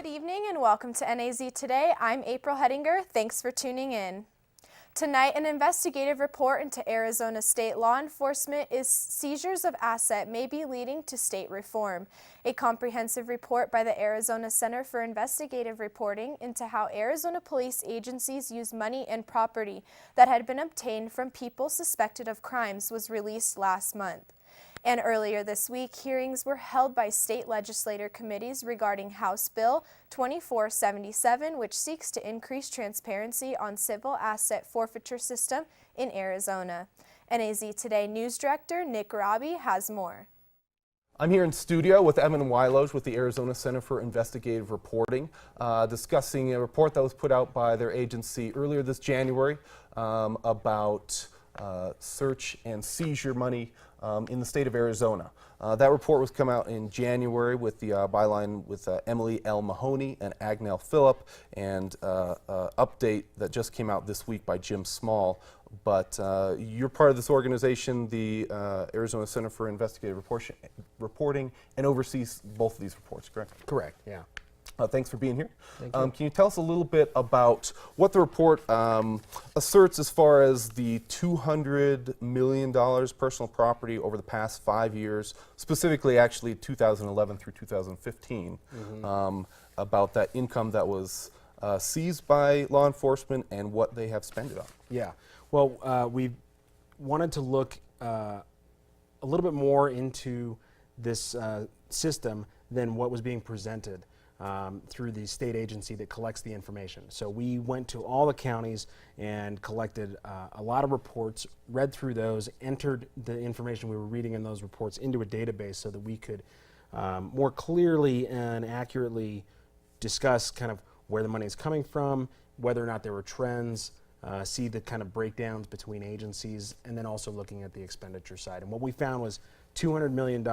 Good evening and welcome to NAZ Today. I'm April Hettinger. Thanks for tuning in. Tonight, an investigative report into Arizona state law enforcement is seizures of asset may be leading to state reform. A comprehensive report by the Arizona Center for Investigative Reporting into how Arizona police agencies use money and property that had been obtained from people suspected of crimes was released last month. And earlier this week, hearings were held by state legislature committees regarding House Bill 2477, which seeks to increase transparency on civil asset forfeiture system in Arizona. NAZ Today News Director Nick Robbie has more. I'm here in studio with Evan Wyloge with the Arizona Center for Investigative Reporting, discussing a report that was put out by their agency earlier this January about search and seizure money in the state of Arizona. That report was come out in January with the byline with Emily L. Mahoney and Agnell Phillip, and update that just came out this week by Jim Small. But you're part of this organization, the Arizona Center for Investigative Reporting, and oversees both of these reports, correct? Correct, yeah. Thanks for being here. Thank you. Can you tell us a little bit about what the report asserts as far as the $200 million personal property over the past 5 years, specifically actually 2011 through 2015, about that income that was seized by law enforcement and what they have spent it on? Yeah, well, we wanted to look a little bit more into this system than what was being presented through the state agency that collects the information. So we went to all the counties and collected a lot of reports, read through those, entered the information we were reading in those reports into a database so that we could more clearly and accurately discuss kind of where the money is coming from, whether or not there were trends, see the kind of breakdowns between agencies, and then also looking at the expenditure side. And what we found was $200 million,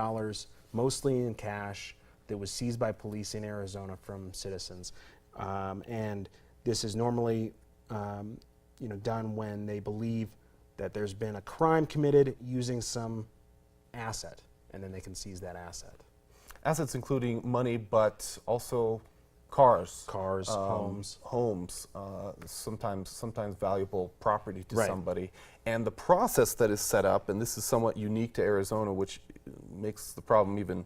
mostly in cash, that was seized by police in Arizona from citizens. And this is normally done when they believe that there's been a crime committed using some asset, and then they can seize that asset. Assets including money, but also cars, homes, sometimes valuable property to right. somebody. And the process that is set up, and this is somewhat unique to Arizona, which makes the problem even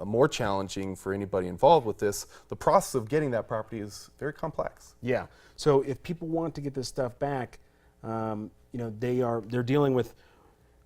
more challenging for anybody involved with this, the process of getting that property is very complex. Yeah, so if people want to get this stuff back, they're dealing with,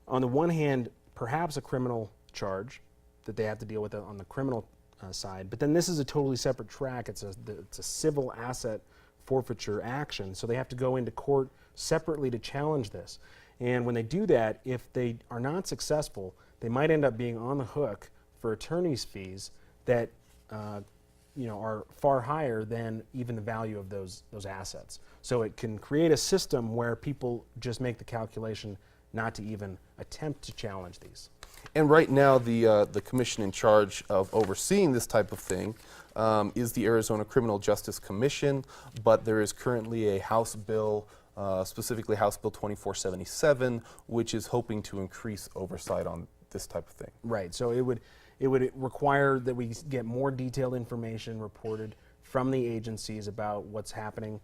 on the one hand, perhaps a criminal charge that they have to deal with on the criminal side, but then this is a totally separate track. It's a civil asset forfeiture action, so they have to go into court separately to challenge this. And when they do that, if they are not successful, they might end up being on the hook for attorney's fees that are far higher than even the value of those assets. So it can create a system where people just make the calculation not to even attempt to challenge these. And right now, the commission in charge of overseeing this type of thing is the Arizona Criminal Justice Commission, but there is currently a House bill, specifically House Bill 2477, which is hoping to increase oversight on this type of thing. Right, so it would require that we get more detailed information reported from the agencies about what's happening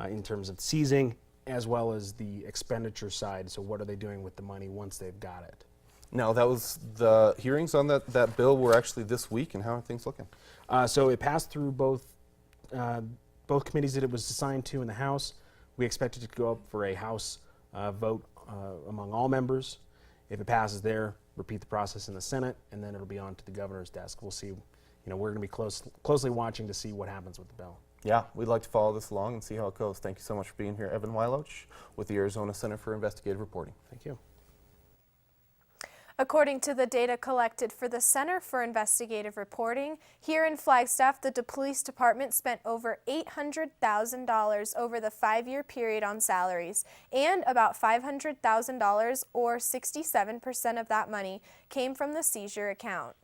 in terms of seizing, as well as the expenditure side. So what are they doing with the money once they've got it? Now, that was the hearings on that bill were actually this week, and how are things looking? So it passed through both committees that it was assigned to in the House. We expect it to go up for a House vote among all members. If it passes there, repeat the process in the Senate, and then it'll be on to the governor's desk. We'll see. We're going to be closely watching to see what happens with the bill. Yeah, we'd like to follow this along and see how it goes. Thank you so much for being here, Evan Wyloge with the Arizona Center for Investigative Reporting. Thank you. According to the data collected for the Center for Investigative Reporting, here in Flagstaff, the police department spent over $800,000 over the 5-year period on salaries, and about $500,000, or 67% of that money, came from the seizure account.